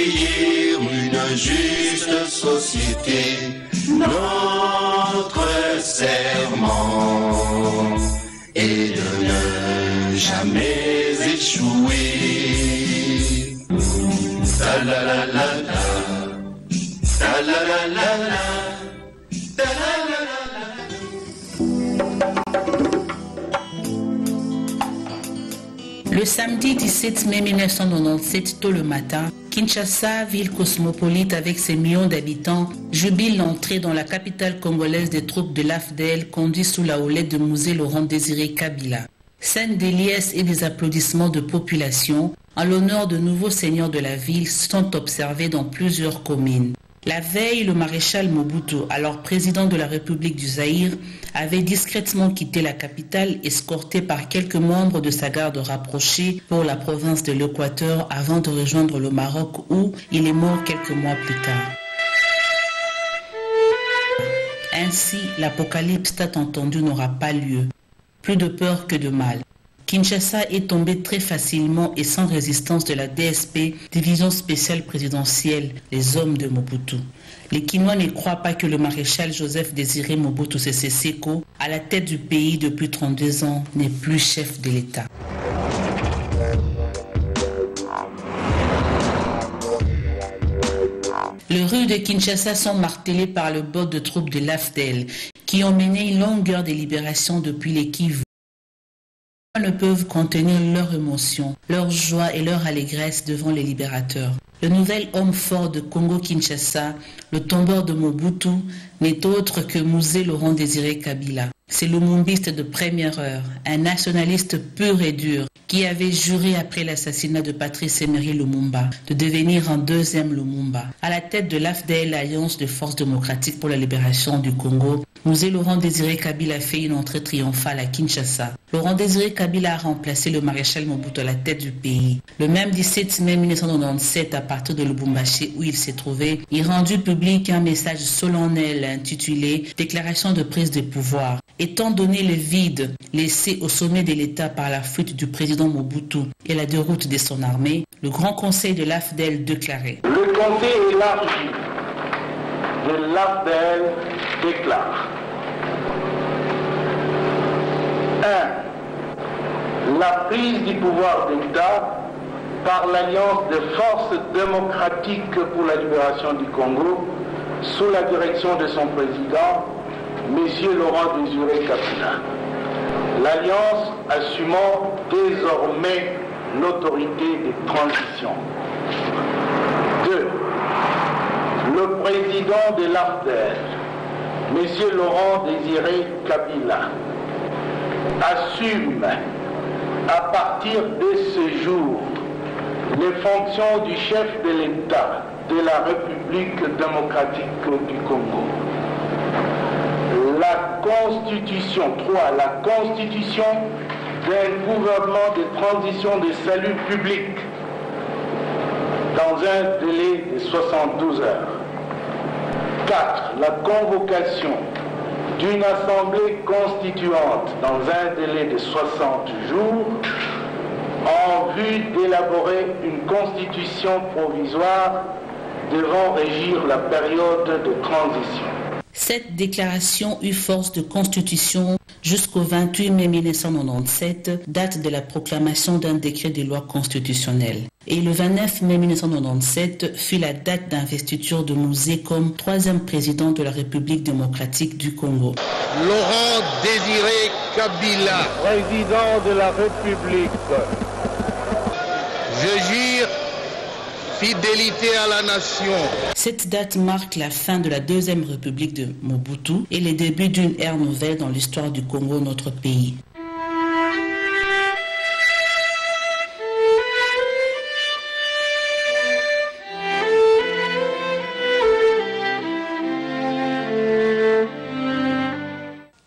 Une juste société, notre serment est de ne jamais échouer. Ta la la la la, ta la la la la, ta la la la la. Le samedi 17 mai 1997, tôt le matin, Kinshasa, ville cosmopolite avec ses millions d'habitants, jubile l'entrée dans la capitale congolaise des troupes de l'AFDL conduites sous la houlette de Musée Laurent Désiré Kabila. Scène des liesses et des applaudissements de population en l'honneur de nouveaux seigneurs de la ville sont observés dans plusieurs communes. La veille, le maréchal Mobutu, alors président de la République du Zaïre, avait discrètement quitté la capitale, escorté par quelques membres de sa garde rapprochée pour la province de l'Équateur avant de rejoindre le Maroc où il est mort quelques mois plus tard. Ainsi, l'apocalypse tant entendu n'aura pas lieu. Plus de peur que de mal. Kinshasa est tombé très facilement et sans résistance de la DSP, division spéciale présidentielle, les hommes de Mobutu. Les Kinois ne croient pas que le maréchal Joseph Désiré Mobutu Sese Seko, à la tête du pays depuis 32 ans, n'est plus chef de l'État. Les rues de Kinshasa sont martelées par le bord de troupes de l'AFDL, qui ont mené une longue guerre de libération depuis les Kivu. Ne peuvent contenir leur émotion, leur joie et leur allégresse devant les libérateurs. Le nouvel homme fort de Congo-Kinshasa, le tombeur de Mobutu, n'est autre que Musée Laurent Désiré Kabila. C'est le lumumbiste de première heure, un nationaliste pur et dur, qui avait juré après l'assassinat de Patrice Emery Lumumba de devenir un deuxième Lumumba. À la tête de l'AFDL, l'Alliance de forces démocratiques pour la libération du Congo, Musée Laurent Désiré Kabila fait une entrée triomphale à Kinshasa. Laurent Désiré Kabila a remplacé le maréchal Mobutu à la tête du pays. Le même 17 mai 1997, à partir de Lubumbashi où il s'est trouvé, il rendu public un message solennel intitulé « Déclaration de prise de pouvoir ». Étant donné le vide laissé au sommet de l'État par la fuite du président Mobutu et la déroute de son armée, le Grand Conseil de l'AFDL déclarait « Le Conseil élargi de l'AFDL déclare 1. La prise du pouvoir d'État par l'Alliance des forces démocratiques pour la libération du Congo sous la direction de son président, M. Laurent Désiré Kabila. L'Alliance assumant désormais l'autorité de transition. 2. Le président de l'AFDL, M. Laurent Désiré Kabila, assume à partir de ce jour les fonctions du chef de l'État de la République démocratique du Congo. La Constitution, 3. La Constitution d'un gouvernement de transition de salut public dans un délai de 72 heures. 4. La convocation d'une assemblée constituante dans un délai de 60 jours en vue d'élaborer une constitution provisoire devant régir la période de transition. Cette déclaration eut force de constitution jusqu'au 28 mai 1997, date de la proclamation d'un décret de loi constitutionnelle. Et le 29 mai 1997 fut la date d'investiture de Musée comme troisième président de la République démocratique du Congo. Laurent Désiré Kabila, président de la République. Je jure fidélité à la nation. Cette date marque la fin de la deuxième république de Mobutu et le début d'une ère nouvelle dans l'histoire du Congo, notre pays.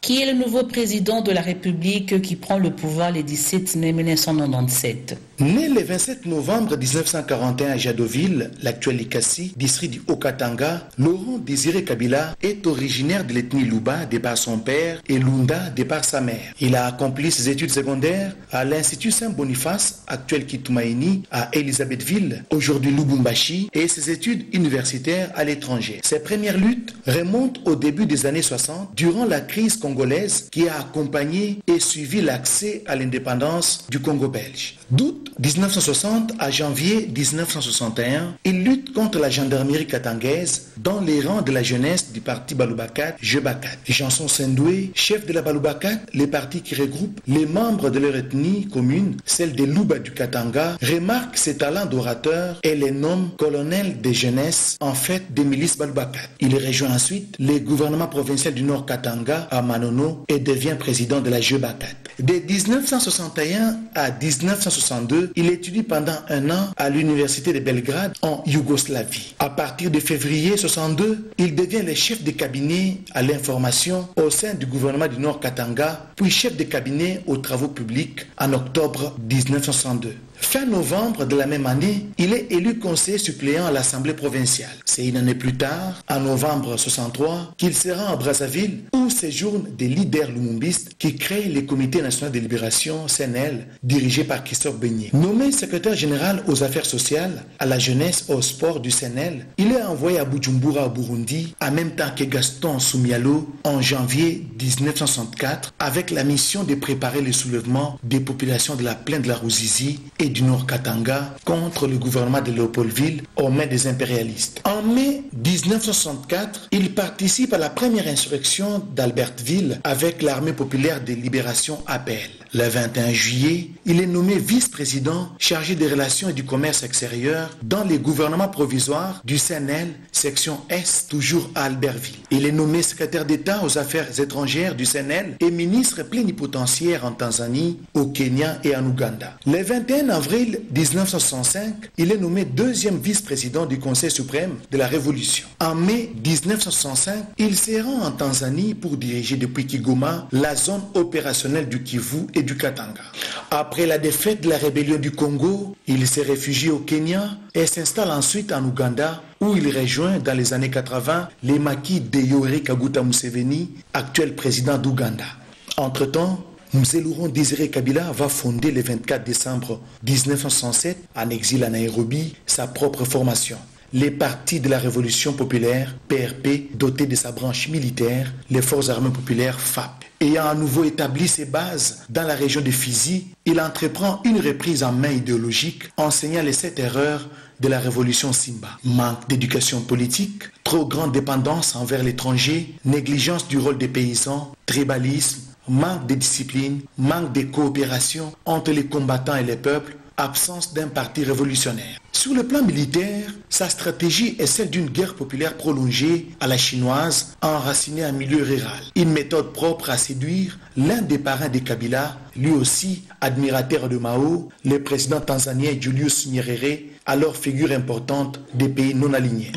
Qui est le nouveau président de la République qui prend le pouvoir le 17 mai 1997. Né le 27 novembre 1941 à Jadoville, l'actuel Likasi, district du Haut-Katanga, Laurent Désiré Kabila est originaire de l'ethnie Luba de par son père et Lunda de par sa mère. Il a accompli ses études secondaires à l'Institut Saint-Boniface, actuel Kitumaini, à Elisabethville, aujourd'hui Lubumbashi, et ses études universitaires à l'étranger. Ses premières luttes remontent au début des années 60, durant la crise congolaise qui a accompagné et suivi l'accès à l'indépendance du Congo belge. D'août 1960 à janvier 1961, il lutte contre la gendarmerie katangaise dans les rangs de la jeunesse du parti Balubakat, Jebakat. Janson Sendoué, chef de la Balubakat, les partis qui regroupent les membres de leur ethnie commune, celle des Luba du Katanga, remarque ses talents d'orateur et les nomme colonel des jeunesses en fait des milices Balubakat. Il rejoint ensuite les gouvernements provinciaux du Nord Katanga à Manono et devient président de la Jebakat. De 1961 à 1962, il étudie pendant un an à l'université de Belgrade en Yougoslavie. À partir de février 1962, il devient le chef de cabinet à l'information au sein du gouvernement du Nord Katanga, puis chef de cabinet aux travaux publics en octobre 1962. Fin novembre de la même année, il est élu conseiller suppléant à l'Assemblée provinciale. C'est une année plus tard, en novembre 1963, qu'il se rend à Brazzaville où séjournent des leaders lumumbistes qui créent le Comité national de libération CNL, dirigé par Christophe Beignet. Nommé secrétaire général aux affaires sociales, à la jeunesse et au sport du CNL, il est envoyé à Bujumbura au Burundi, en même temps que Gaston Soumialo, en janvier 1964, avec la mission de préparer le soulèvement des populations de la plaine de la Ruzizi et du Nord Katanga contre le gouvernement de Léopoldville aux mains des impérialistes. En mai 1964, il participe à la première insurrection d'Albertville avec l'armée populaire de libération APL. Le 21 juillet, il est nommé vice-président chargé des relations et du commerce extérieur dans les gouvernements provisoires du CNL, section Est, toujours à Albertville. Il est nommé secrétaire d'État aux affaires étrangères du CNL et ministre plénipotentiaire en Tanzanie, au Kenya et en Ouganda. Le 21 avril 1965, il est nommé deuxième vice-président du Conseil suprême de la Révolution. En mai 1965, il se rend en Tanzanie pour diriger depuis Kigoma la zone opérationnelle du Kivu et du Katanga. Après la défaite de la rébellion du Congo, il se réfugie au Kenya et s'installe ensuite en Ouganda où il rejoint dans les années 80 les maquis de Yoweri Kaguta Museveni, actuel président d'Ouganda. Entre-temps, Mzee Laurent Désiré Kabila va fonder le 24 décembre 1967, en exil à Nairobi, sa propre formation. Les partis de la Révolution populaire, PRP, doté de sa branche militaire, les Forces armées populaires, FAP. Ayant à nouveau établi ses bases dans la région de Fizi, il entreprend une reprise en main idéologique, enseignant les 7 erreurs de la révolution Simba. Manque d'éducation politique, trop grande dépendance envers l'étranger, négligence du rôle des paysans, tribalisme, manque de discipline, manque de coopération entre les combattants et les peuples, absence d'un parti révolutionnaire. Sur le plan militaire, sa stratégie est celle d'une guerre populaire prolongée à la chinoise, enracinée en milieu rural. Une méthode propre à séduire l'un des parrains de Kabila, lui aussi admirateur de Mao, le président tanzanien Julius Nyerere, alors figure importante des pays non alignés.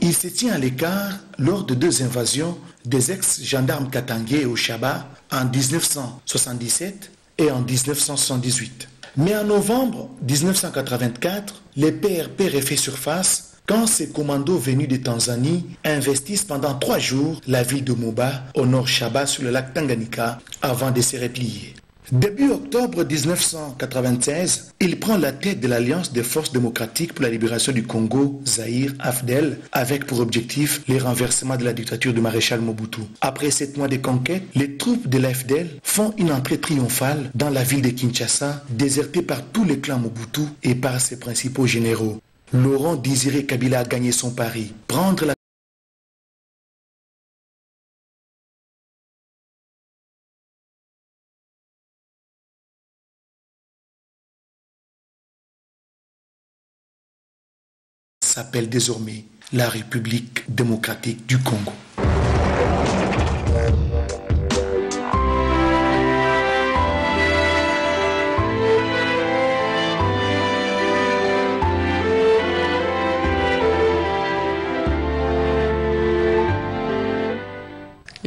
Il se tient à l'écart lors de 2 invasions des ex-gendarmes katangais au Shaba en 1977 et en 1978. Mais en novembre 1984, les PRP refait surface quand ces commandos venus de Tanzanie investissent pendant 3 jours la ville de Moba au nord Shaba sur le lac Tanganyika avant de se replier. Début octobre 1996, il prend la tête de l'Alliance des forces démocratiques pour la libération du Congo, Zaïre, AFDEL, avec pour objectif le renversement de la dictature du maréchal Mobutu. Après 7 mois de conquête, les troupes de l'AFDEL font une entrée triomphale dans la ville de Kinshasa, désertée par tous les clans Mobutu et par ses principaux généraux. Laurent Désiré Kabila a gagné son pari, prendre la s'appelle désormais la République démocratique du Congo.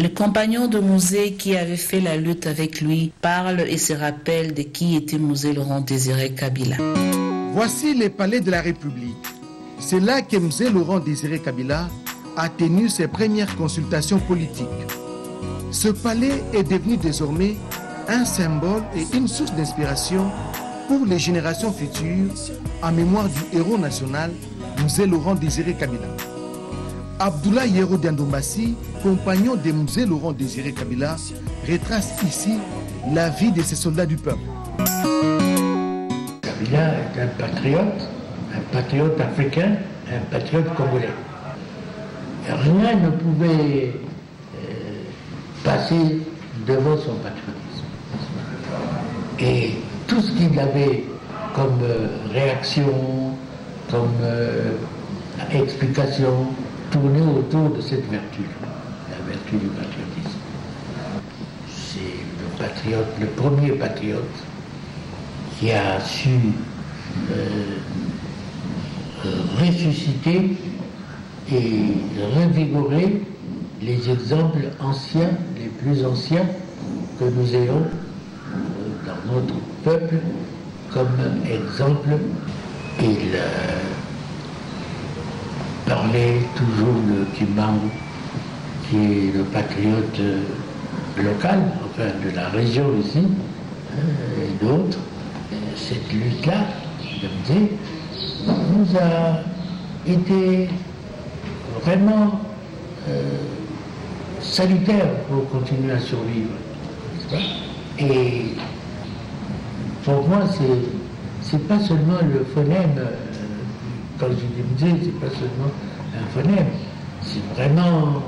Le compagnon de Mouzé qui avait fait la lutte avec lui parle et se rappelle de qui était Mouzé Laurent Désiré Kabila. Voici les palais de la République. C'est là que Mouzé Laurent Désiré Kabila a tenu ses premières consultations politiques. Ce palais est devenu désormais un symbole et une source d'inspiration pour les générations futures en mémoire du héros national Mouzé Laurent Désiré Kabila. Abdoulaye Yero Diandombassi, compagnon de Mouzé Laurent Désiré Kabila, retrace ici la vie de ces soldats du peuple. Kabila est un patriote africain, un patriote congolais. Rien ne pouvait passer devant son patriotisme. Et tout ce qu'il avait comme réaction, comme explication, tournait autour de cette vertu, la vertu du patriotisme. C'est le premier patriote qui a su ressusciter et revigorer les exemples anciens, les plus anciens que nous ayons dans notre peuple comme exemple. Il parlait toujours de Kimbangu, qui est le patriote local, enfin de la région ici, et d'autres. Cette lutte-là, je me dis, nous a été vraiment salutaire pour continuer à survivre. Et pour moi, c'est pas seulement le phonème, quand je dis musée, c'est pas seulement un phonème, c'est vraiment,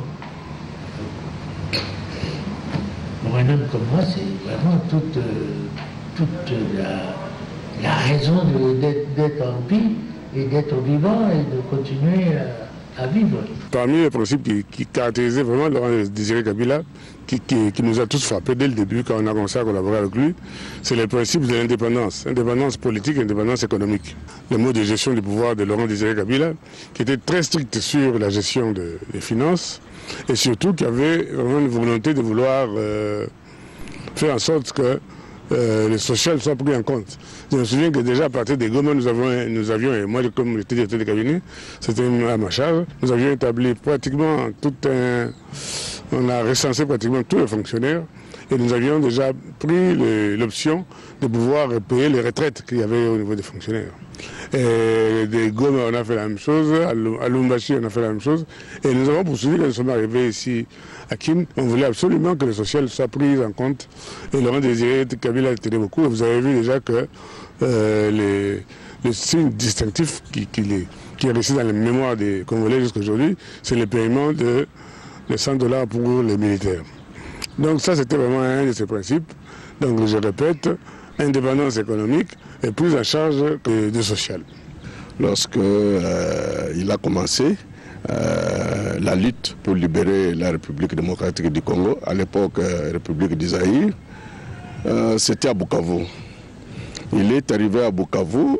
pour un homme comme moi, c'est vraiment toute la raison d'être en vie et d'être vivant et de continuer à vivre. Parmi les principes qui caractérisaient vraiment Laurent Désiré Kabila, qui nous a tous frappés dès le début quand on a commencé à collaborer avec lui, c'est les principes de l'indépendance, indépendance politique et indépendance économique. Le mode de gestion du pouvoir de Laurent Désiré Kabila, qui était très strict sur la gestion des finances, et surtout qui avait vraiment une volonté de vouloir faire en sorte que le social soit pris en compte. Je me souviens que déjà à partir des Goma, nous avions, et moi comme j'étais directeur de cabinet, c'était à ma charge, nous avions établi pratiquement on a recensé pratiquement tous les fonctionnaires et nous avions déjà pris l'option de pouvoir payer les retraites qu'il y avait au niveau des fonctionnaires. Et des Goma, on a fait la même chose, à Lumbashi, on a fait la même chose, et nous avons poursuivi quand nous sommes arrivés ici à Kin. On voulait absolument que le social soit pris en compte, et Laurent Désiré Kabila tenait beaucoup, et vous avez vu déjà que le signe distinctif qui est resté dans la mémoire des Congolais jusqu'à aujourd'hui, c'est le paiement de $100 pour les militaires. Donc ça, c'était vraiment un de ces principes. Donc je répète, indépendance économique et plus en charge du social. Lorsque il a commencé la lutte pour libérer la République démocratique du Congo, à l'époque République du Zaïre, c'était à Bukavu. Il est arrivé à Bukavu,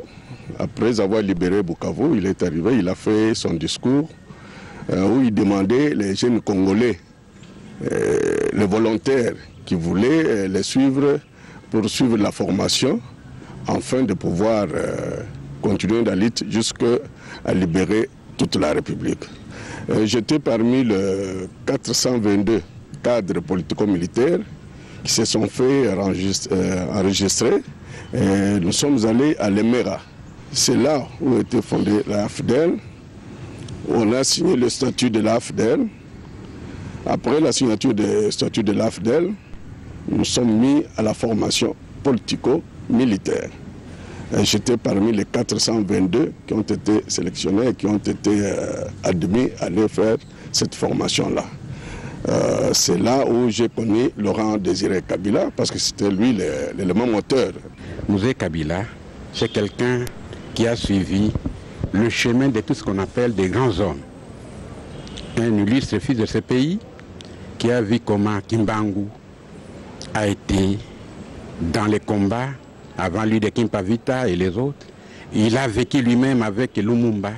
après avoir libéré Bukavu, il a fait son discours où il demandait les jeunes Congolais, les volontaires qui voulaient les suivre pour suivre la formation, afin de pouvoir continuer la lutte jusqu'à libérer toute la République. J'étais parmi les 422 cadres politico-militaires qui se sont fait enregistrer. Et nous sommes allés à l'Emera. C'est là où était fondée la AFDEL. On a signé le statut de l'AFDEL. Après la signature du statut de l'AFDEL, nous sommes mis à la formation politico-militaire. J'étais parmi les 422 qui ont été sélectionnés et qui ont été admis à aller faire cette formation-là. C'est là où j'ai connu Laurent Désiré Kabila, parce que c'était lui l'élément moteur. Mouzé Kabila, c'est quelqu'un qui a suivi le chemin de tout ce qu'on appelle des grands hommes. Un illustre fils de ce pays qui a vu comment Kimbangu a été dans les combats, avant lui de Kimpavita et les autres. Il a vécu lui-même avec Lumumba.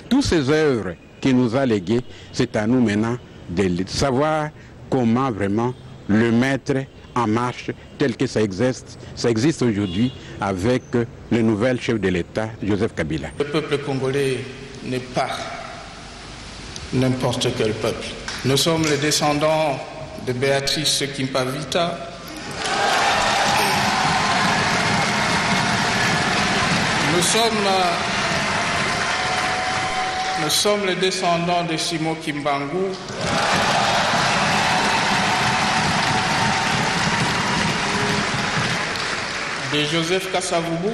Toutes ces œuvres qu'il nous a léguées, c'est à nous maintenant de savoir comment vraiment le mettre en marche tel que ça existe aujourd'hui avec le nouvel chef de l'État, Joseph Kabila. Le peuple congolais n'est pas n'importe quel peuple. Nous sommes les descendants de Béatrice Kimpavita. Nous sommes les descendants de Simon Kimbangu. De Joseph Kasavubu,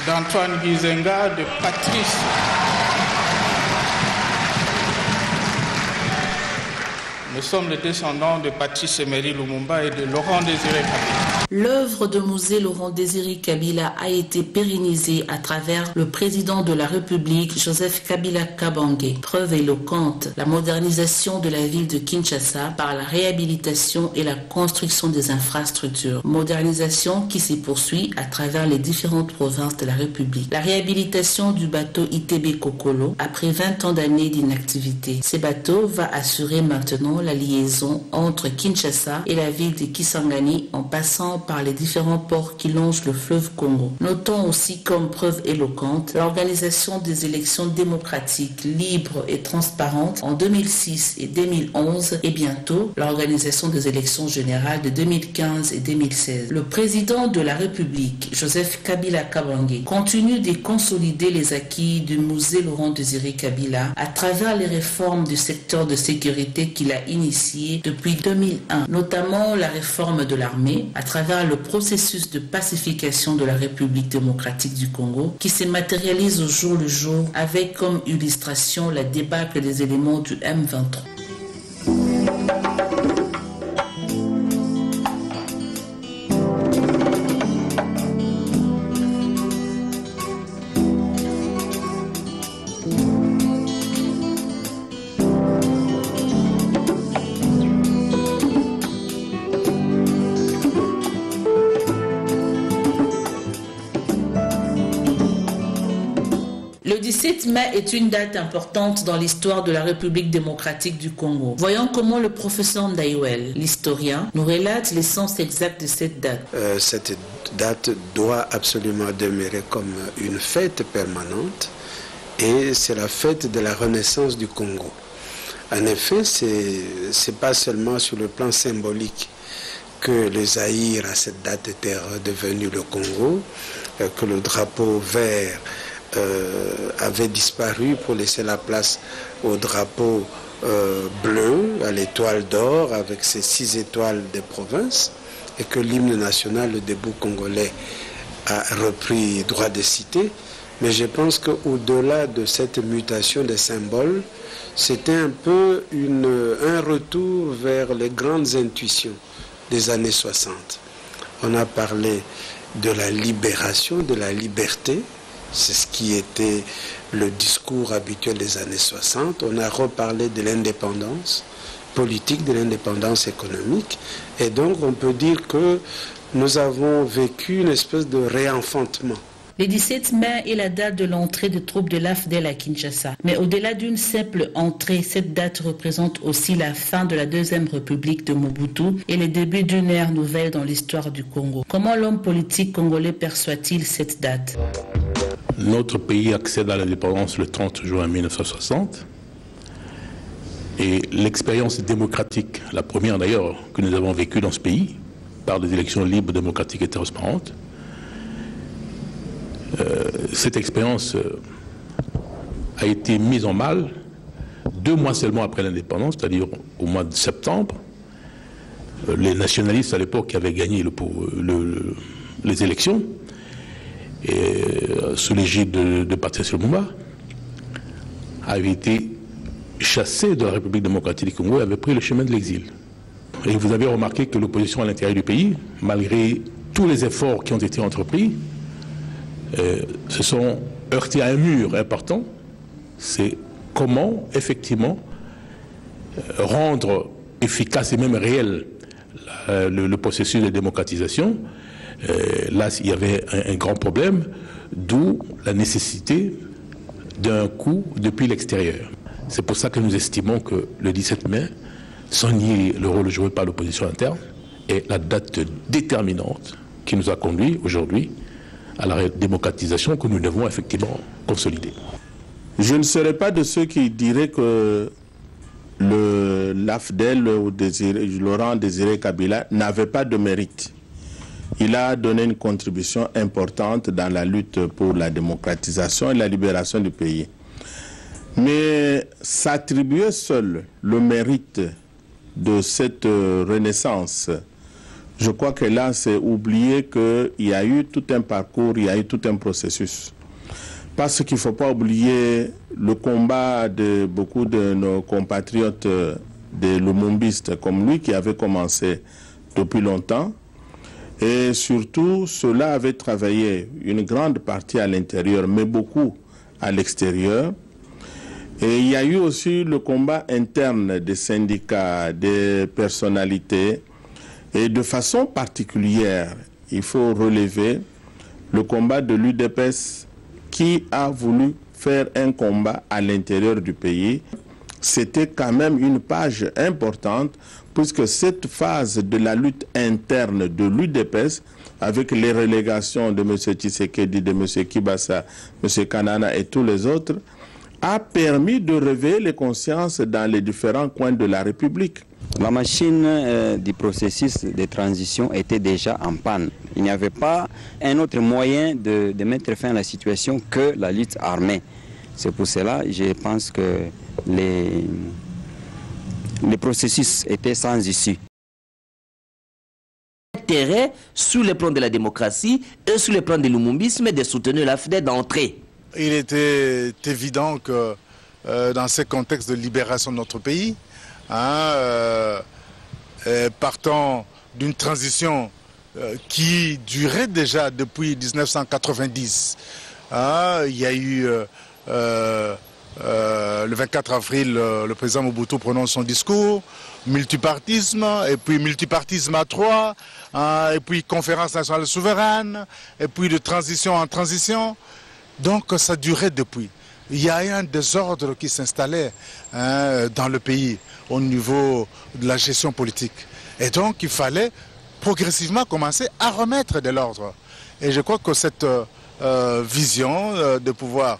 d'Antoine Gizenga, de Patrice. Nous sommes les descendants de Patrice Emery Lumumba et de Laurent Désiré Kabila. L'œuvre de musée Laurent Désiré Kabila a été pérennisée à travers le président de la République, Joseph Kabila Kabange. Preuve éloquente, la modernisation de la ville de Kinshasa par la réhabilitation et la construction des infrastructures. Modernisation qui se poursuit à travers les différentes provinces de la République. La réhabilitation du bateau ITB Kokolo après 20 ans d'années d'inactivité. Ce bateau va assurer maintenant la liaison entre Kinshasa et la ville de Kisangani en passant par les différents ports qui longent le fleuve Congo. Notons aussi comme preuve éloquente l'organisation des élections démocratiques, libres et transparentes en 2006 et 2011 et bientôt l'organisation des élections générales de 2015 et 2016. Le président de la République, Joseph Kabila Kabange, continue de consolider les acquis du musée Laurent Désiré Kabila à travers les réformes du secteur de sécurité qu'il a initiées depuis 2001, notamment la réforme de l'armée à travers le processus de pacification de la République démocratique du Congo qui se matérialise au jour le jour avec comme illustration la débâcle des éléments du M23. Le 17 mai est une date importante dans l'histoire de la République démocratique du Congo. Voyons comment le professeur Ndaïwel, l'historien, nous relate l'essence exacte de cette date. Cette date doit absolument demeurer comme une fête permanente et c'est la fête de la renaissance du Congo. En effet, c'est pas seulement sur le plan symbolique que le Zaïre à cette date était redevenu le Congo, que le drapeau vert avait disparu pour laisser la place au drapeau bleu, à l'étoile d'or avec ses 6 étoiles des provinces et que l'hymne national, le debout congolais, a repris droit de cité. Mais je pense qu'au-delà de cette mutation des symboles, c'était un peu un retour vers les grandes intuitions des années 60. On a parlé de la libération, de la liberté. C'est ce qui était le discours habituel des années 60. On a reparlé de l'indépendance politique, de l'indépendance économique. Et donc on peut dire que nous avons vécu une espèce de réenfantement. Le 17 mai est la date de l'entrée des troupes de l'AFDEL à Kinshasa. Mais au-delà d'une simple entrée, cette date représente aussi la fin de la Deuxième République de Mobutu et le début d'une ère nouvelle dans l'histoire du Congo. Comment l'homme politique congolais perçoit-il cette date ? Notre pays accède à l'indépendance le 30 juin 1960 et l'expérience démocratique, la première d'ailleurs que nous avons vécue dans ce pays, par des élections libres, démocratiques et transparentes, cette expérience a été mise en mal 2 mois seulement après l'indépendance, c'est-à-dire au mois de septembre. Les nationalistes à l'époque qui avaient gagné les élections, et, sous l'égide de Patrice Lumumba, avaient été chassés de la République démocratique du Congo et avaient pris le chemin de l'exil. Et vous avez remarqué que l'opposition à l'intérieur du pays, malgré tous les efforts qui ont été entrepris, se sont heurtés à un mur important. C'est comment, effectivement, rendre efficace et même réel le processus de démocratisation. Là, il y avait un grand problème, d'où la nécessité d'un coup depuis l'extérieur. C'est pour ça que nous estimons que le 17 mai, sans nier le rôle joué par l'opposition interne, est la date déterminante qui nous a conduit aujourd'hui à la démocratisation que nous devons effectivement consolider. Je ne serai pas de ceux qui diraient que l'AFDEL ou Laurent Désiré Kabila n'avait pas de mérite. Il a donné une contribution importante dans la lutte pour la démocratisation et la libération du pays. Mais s'attribuer seul le mérite de cette renaissance, je crois que là, c'est oublier qu'il y a eu tout un parcours, il y a eu tout un processus. Parce qu'il ne faut pas oublier le combat de beaucoup de nos compatriotes des lumumbistes comme lui qui avait commencé depuis longtemps. Et surtout, ceux-là avaient travaillé une grande partie à l'intérieur, mais beaucoup à l'extérieur. Et il y a eu aussi le combat interne des syndicats, des personnalités. Et de façon particulière, il faut relever le combat de l'UDPS qui a voulu faire un combat à l'intérieur du pays. C'était quand même une page importante puisque cette phase de la lutte interne de l'UDPS, avec les relégations de M. Tshisekedi, de M. Kibasa, M. Kanana et tous les autres, a permis de réveiller les consciences dans les différents coins de la République. La machine du processus de transition était déjà en panne. Il n'y avait pas un autre moyen de mettre fin à la situation que la lutte armée. C'est pour cela que je pense que les processus étaient sans issue. Intérêt, sous le plan de la démocratie et sous le plan de l'humumbisme, de soutenir l'AFDEL d'entrée. Il était évident que dans ce contexte de libération de notre pays, partant d'une transition qui durait déjà depuis 1990, il y a eu le 24 avril, le président Mobutu prononce son discours, multipartisme, et puis multipartisme à 3, et puis conférence nationale souveraine, et puis de transition en transition. Donc ça durait depuis. Il y a eu un désordre qui s'installait dans le pays au niveau de la gestion politique. Et donc il fallait progressivement commencer à remettre de l'ordre. Et je crois que cette vision de pouvoir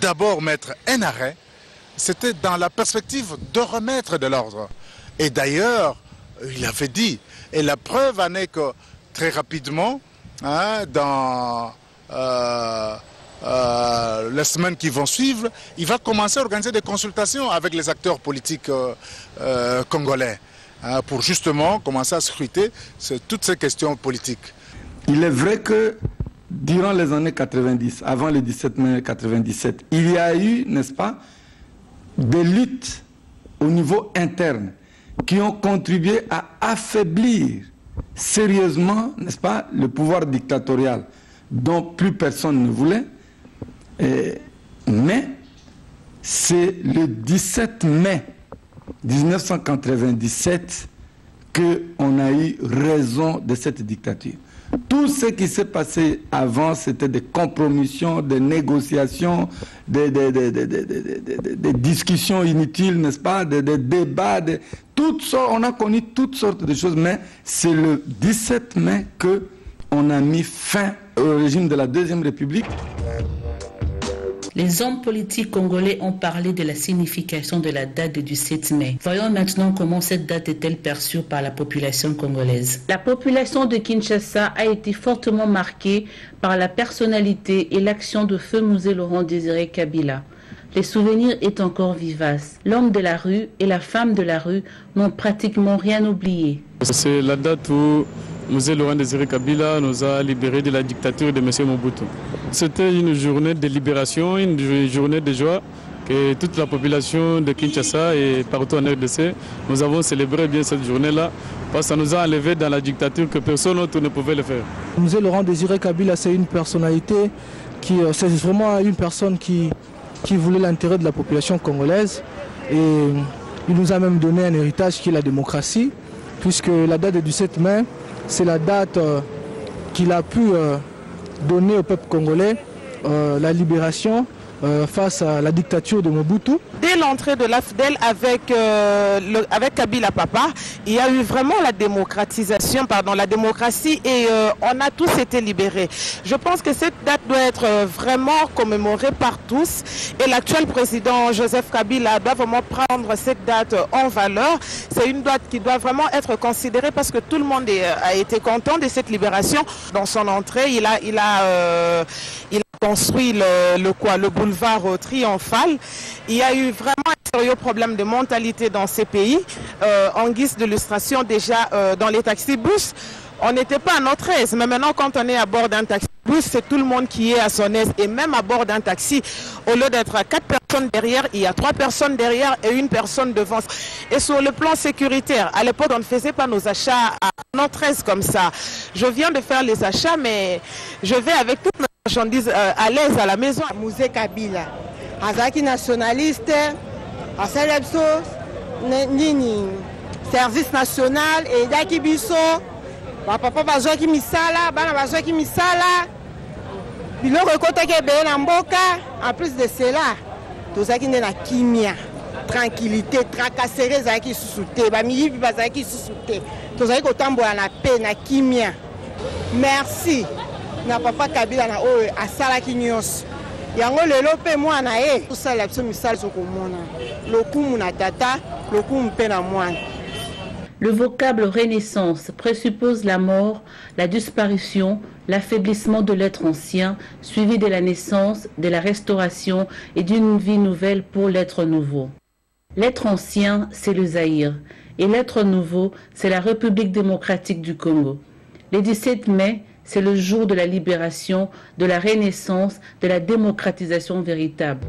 d'abord mettre un arrêt, c'était dans la perspective de remettre de l'ordre. Et d'ailleurs, il avait dit, et la preuve en est que très rapidement, dans les semaines qui vont suivre, il va commencer à organiser des consultations avec les acteurs politiques congolais pour justement commencer à scruter toutes ces questions politiques. Il est vrai que durant les années 90, avant le 17 mai 97, il y a eu, n'est-ce pas, des luttes au niveau interne qui ont contribué à affaiblir sérieusement, n'est-ce pas, le pouvoir dictatorial dont plus personne ne voulait. Mais c'est le 17 mai 1997 qu'on a eu raison de cette dictature. Tout ce qui s'est passé avant, c'était des compromissions, des négociations, des discussions inutiles, n'est-ce pas, des débats, toutes sortes, on a connu toutes sortes de choses, mais c'est le 17 mai qu'on a mis fin au régime de la Deuxième République. Les hommes politiques congolais ont parlé de la signification de la date du 7 mai. Voyons maintenant comment cette date est-elle perçue par la population congolaise. La population de Kinshasa a été fortement marquée par la personnalité et l'action de feu Musée Laurent Désiré Kabila. Les souvenirs est encore vivaces. L'homme de la rue et la femme de la rue n'ont pratiquement rien oublié. C'est la date où Musée Laurent Désiré Kabila nous a libérés de la dictature de M. Mobutu. C'était une journée de libération, une journée de joie que toute la population de Kinshasa et partout en RDC, nous avons célébré bien cette journée-là parce que ça nous a enlevés dans la dictature que personne d'autre ne pouvait le faire. Musée Laurent Désiré Kabila, c'est une personnalité c'est vraiment une personne qui voulait l'intérêt de la population congolaise et il nous a même donné un héritage qui est la démocratie puisque la date du 7 mai, c'est la date qu'il a pu donner au peuple congolais la libération face à la dictature de Mobutu. Dès l'entrée de l'AFDEL avec Kabila Papa, il y a eu vraiment la démocratisation, la démocratie et on a tous été libérés. Je pense que cette date doit être vraiment commémorée par tous et l'actuel président Joseph Kabila doit vraiment prendre cette date en valeur. C'est une date qui doit vraiment être considérée parce que tout le monde a été content de cette libération. Dans son entrée, il a construit le boulevard triomphal. Il y a eu vraiment un sérieux problème de mentalité dans ces pays. En guise d'illustration, déjà dans les taxi-bus, on n'était pas à notre aise. Mais maintenant, quand on est à bord d'un taxi-bus, c'est tout le monde qui est à son aise. Et même à bord d'un taxi, au lieu d'être 4 personnes derrière, il y a 3 personnes derrière et 1 personne devant. Et sur le plan sécuritaire, à l'époque, on ne faisait pas nos achats à notre aise comme ça. Je viens de faire les achats, mais je vais avec toutes mes marchandises à l'aise à la maison. Musée Kabila, Azaki nationaliste, Aselebso, Nini, service national et Daki Biso. Papa bazwaki misala, bana bazwaki misala. Biloko ekotaki ebele na mboka. En plus de cela, tozaki nde na kimia, tranquillité, tracasserie ezalaki susu te, bamiyibi bazalaki susu te. Tozaki kotambola na paix na kimia. Merci na papa Kabila na oyo asalaki nyonso. Yango lelo pe mwana ye tosala biso misala sokomona. Lokumu na tata, lokumu pe na mwana. Le vocable renaissance présuppose la mort, la disparition, l'affaiblissement de l'être ancien, suivi de la naissance, de la restauration et d'une vie nouvelle pour l'être nouveau. L'être ancien, c'est le Zaïre, et l'être nouveau, c'est la République démocratique du Congo. Le 17 mai, c'est le jour de la libération, de la renaissance, de la démocratisation véritable.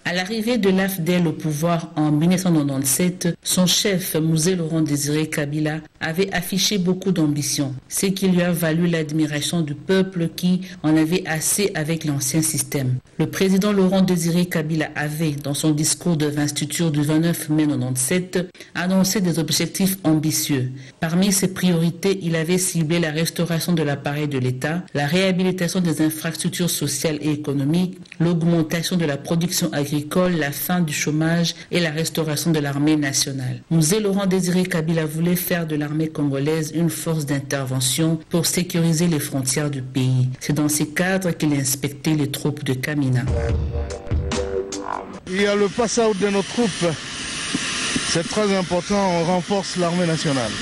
À l'arrivée de l'AFDEL au pouvoir en 1997, son chef, Musée Laurent Désiré Kabila, avait affiché beaucoup d'ambition, ce qui lui a valu l'admiration du peuple qui en avait assez avec l'ancien système. Le président Laurent Désiré Kabila avait, dans son discours de investiture du 29 mai 1997, annoncé des objectifs ambitieux. Parmi ses priorités, il avait ciblé la restauration de l'appareil de l'État, la réhabilitation des infrastructures sociales et économiques, l'augmentation de la production agricole, la fin du chômage et la restauration de l'armée nationale. Musée Laurent Désiré Kabila voulait faire de l'armée congolaise une force d'intervention pour sécuriser les frontières du pays. C'est dans ces cadres qu'il inspectait les troupes de Kamina. Il y a le pass-out de nos troupes. C'est très important, on renforce l'armée nationale.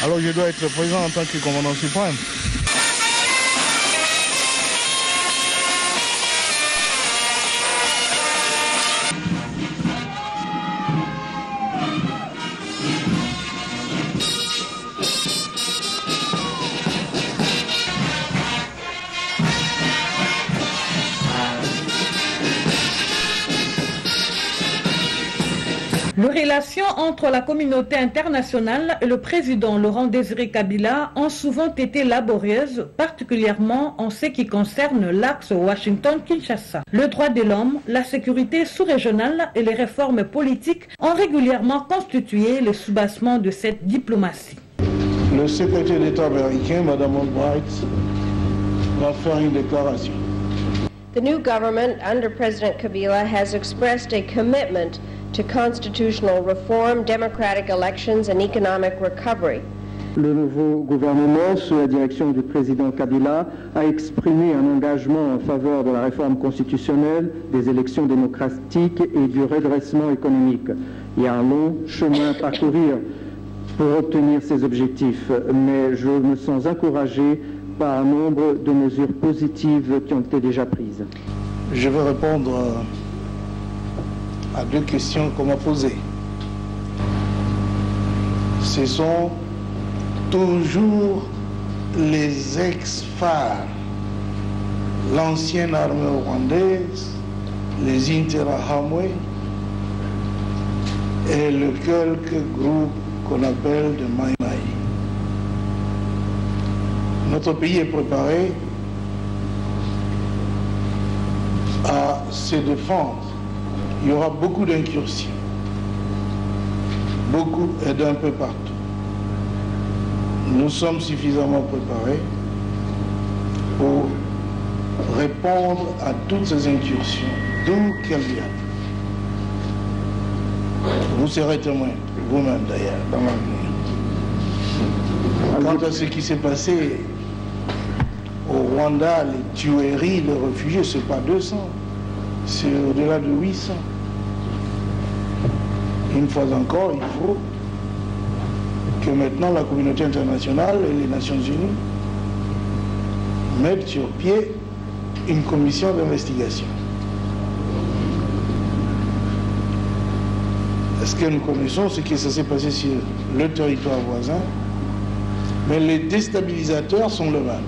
Alors je dois être présent en tant que commandant suprême. Les relations entre la communauté internationale et le président Laurent Désiré Kabila ont souvent été laborieuses, particulièrement en ce qui concerne l'axe Washington-Kinshasa. Le droit de l'homme, la sécurité sous-régionale et les réformes politiques ont régulièrement constitué le soubassement de cette diplomatie. Le secrétaire d'État américain, Mme Albright, va faire une déclaration. The new government under President Kabila has expressed a commitment to constitutional reform, democratic elections and economic recovery. Le nouveau gouvernement, sous la direction du président Kabila, a exprimé un engagement en faveur de la réforme constitutionnelle, des élections démocratiques et du redressement économique. Il y a un long chemin à parcourir pour obtenir ces objectifs, mais je me sens encouragé par un nombre de mesures positives qui ont été déjà prises. Je vais répondre à deux questions qu'on m'a posées. Ce sont toujours les ex-phares, l'ancienne armée rwandaise, les Interahamwe et le quelques groupes qu'on appelle de Mai Mai. Notre pays est préparé à se défendre. Il y aura beaucoup d'incursions, beaucoup et d'un peu partout. Nous sommes suffisamment préparés pour répondre à toutes ces incursions, d'où qu'elles viennent. Vous serez témoin, vous-même d'ailleurs, dans l'avenir. Quant à ce qui s'est passé au Rwanda, les tueries de réfugiés, ce n'est pas 200, c'est au-delà de 800. Une fois encore, il faut que maintenant la communauté internationale et les Nations Unies mettent sur pied une commission d'investigation. Est-ce que nous connaissons ce qui s'est passé sur le territoire voisin? Mais les déstabilisateurs sont le même.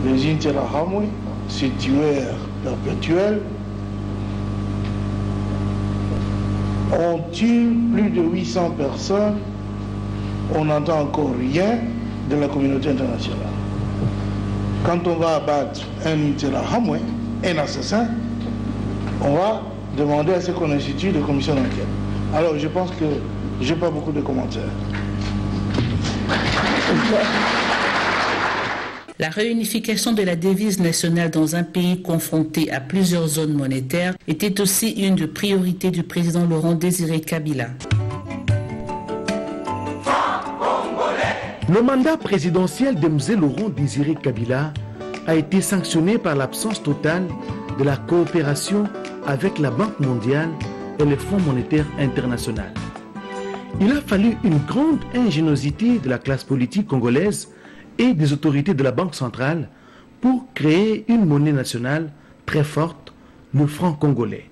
Les Interahamwe, ces tueurs perpétuels, ont tué plus de 800 personnes. On n'entend encore rien de la communauté internationale. Quand on va abattre un Interahamwe, un assassin, on va demander à ce qu'on institue des commissions d'enquête. Alors je pense que je n'ai pas beaucoup de commentaires. La réunification de la devise nationale dans un pays confronté à plusieurs zones monétaires était aussi une des priorités du président Laurent Désiré Kabila. Le mandat présidentiel de M. Laurent Désiré Kabila a été sanctionné par l'absence totale de la coopération avec la Banque mondiale et le Fonds monétaire international. Il a fallu une grande ingéniosité de la classe politique congolaise et des autorités de la Banque centrale pour créer une monnaie nationale très forte, le franc congolais.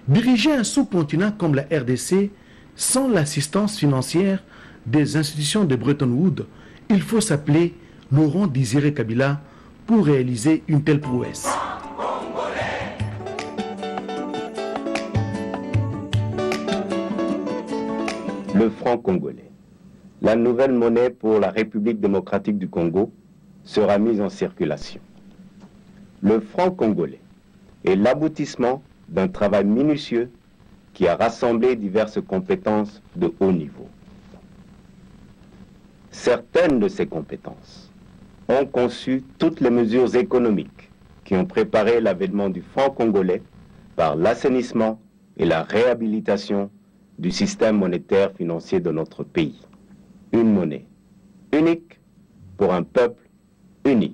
Diriger un sous-continent comme la RDC sans l'assistance financière des institutions de Bretton Woods, il faut s'appeler Laurent Désiré Kabila pour réaliser une telle prouesse. Le franc congolais, la nouvelle monnaie pour la République démocratique du Congo, sera mise en circulation. Le franc congolais est l'aboutissement d'un travail minutieux qui a rassemblé diverses compétences de haut niveau. Certaines de ces compétences ont conçu toutes les mesures économiques qui ont préparé l'avènement du franc congolais par l'assainissement et la réhabilitation du système monétaire financier de notre pays. Une monnaie unique pour un peuple uni.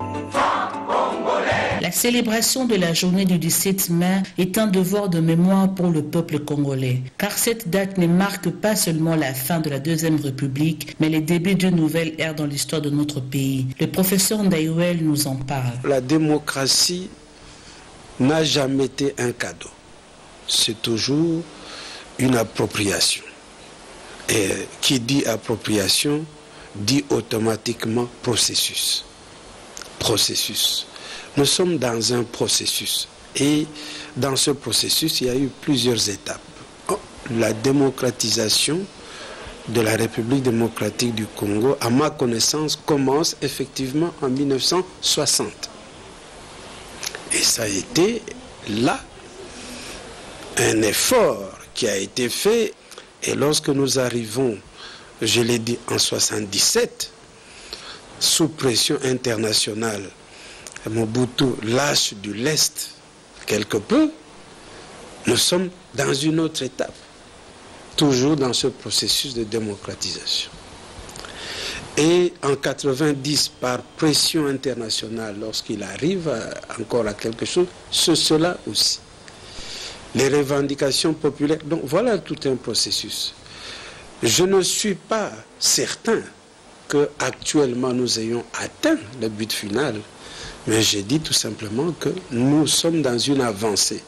La célébration de la journée du 17 mai est un devoir de mémoire pour le peuple congolais, car cette date ne marque pas seulement la fin de la Deuxième République, mais les débuts d'une nouvelle ère dans l'histoire de notre pays. Le professeur Ndaïwel nous en parle. La démocratie n'a jamais été un cadeau. C'est toujours une appropriation. Et qui dit appropriation dit automatiquement processus. Processus. Nous sommes dans un processus. Et dans ce processus, il y a eu plusieurs étapes. La démocratisation de la République démocratique du Congo, à ma connaissance, commence effectivement en 1960. Et ça a été là un effort qui a été fait. Et lorsque nous arrivons, je l'ai dit, en 1977, sous pression internationale, Mobutu lâche du lest quelque peu, nous sommes dans une autre étape, toujours dans ce processus de démocratisation. Et en 90, par pression internationale, lorsqu'il arrive encore à quelque chose, c'est cela aussi. Les revendications populaires, donc voilà tout un processus. Je ne suis pas certain qu'actuellement nous ayons atteint le but final, mais j'ai dit tout simplement que nous sommes dans une avancée.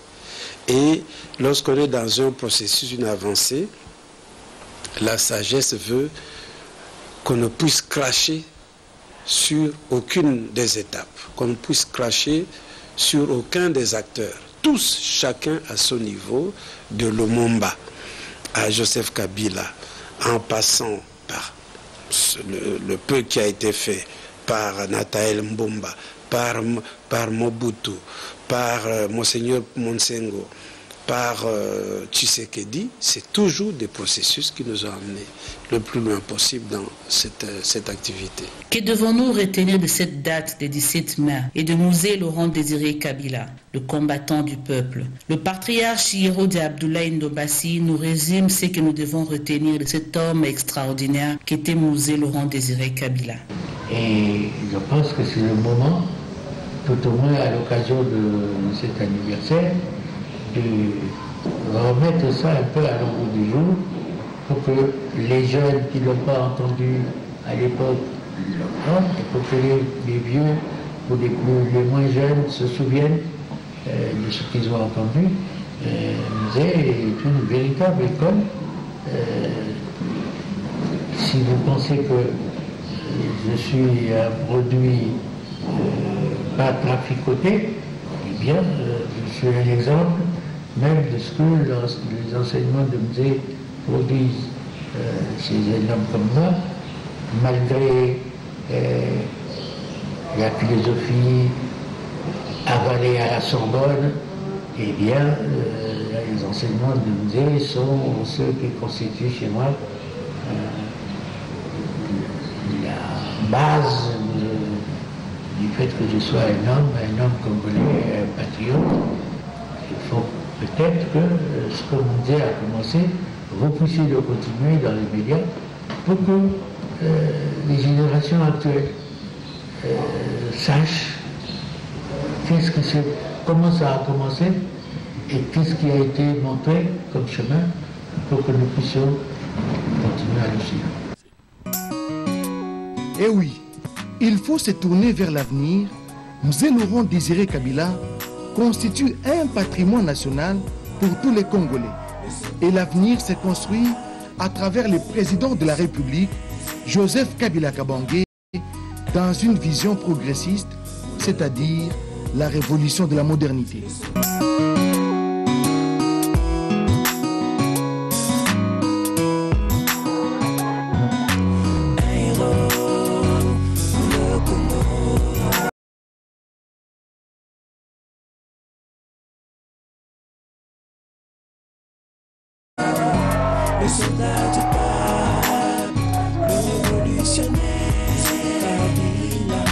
Et lorsqu'on est dans un processus, une avancée, la sagesse veut qu'on ne puisse cracher sur aucune des étapes, qu'on ne puisse cracher sur aucun des acteurs. Tous, chacun à son niveau, de Lumumba à Joseph Kabila, en passant par le peu qui a été fait par Nathael Mbumba, par Mobutu, par Monseigneur Monsengo, par Tshisekedi, c'est toujours des processus qui nous ont amenés le plus loin possible dans cette activité. Que devons-nous retenir de cette date des 17 mai et de Mzee Laurent Désiré Kabila, le combattant du peuple? Le patriarche Yehudi Abdoulaye Ndobasi nous résume ce que nous devons retenir de cet homme extraordinaire qu'était Mzee Laurent Désiré Kabila. Et je pense que c'est le moment, tout au moins à l'occasion de cet anniversaire, de remettre ça un peu à l'ordre du jour pour que les jeunes qui ne l'ont pas entendu à l'époque l'entendent et pour que les vieux ou les moins jeunes se souviennent de ce qu'ils ont entendu. Mzee est une véritable école. Si vous pensez que je suis un produit pas traficoté, eh bien, je suis un exemple même de ce que les enseignements de Mzee produisent chez un homme comme moi, malgré la philosophie avalée à la Sorbonne. Eh bien, les enseignements de Mzee sont ceux qui constituent chez moi la base du fait que je sois un homme congolais, un patriote. Il faut peut-être que ce que Mzee a commencé, vous puissiez le continuer dans les médias pour que les générations actuelles sachent comment ça a commencé et qu'est-ce qui a été montré comme chemin pour que nous puissions continuer à le suivre. Eh oui, il faut se tourner vers l'avenir. Mzee Laurent Désiré Kabila constitue un patrimoine national pour tous les Congolais. Et l'avenir s'est construit à travers le président de la République, Joseph Kabila Kabange, dans une vision progressiste, c'est-à-dire la révolution de la modernité. Le soldat du peuple, le révolutionnaire Kabila,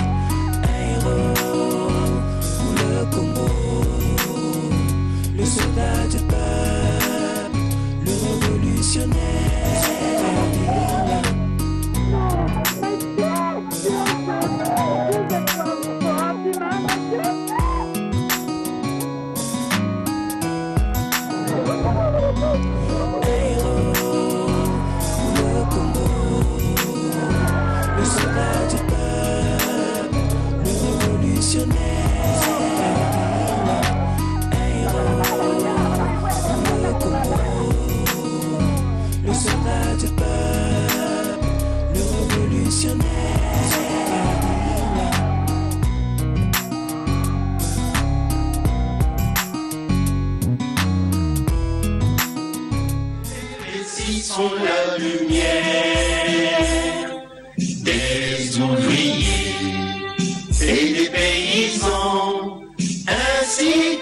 un héros pour le Congo. Le soldat du peuple, le révolutionnaire Kabila. Le soldat du peuple, le révolutionnaire Kabila, un héros pour le Congo. Le soldat du peuple, le révolutionnaire Kabila. Ici sont la lumière des ouvriers et des paysans, ainsi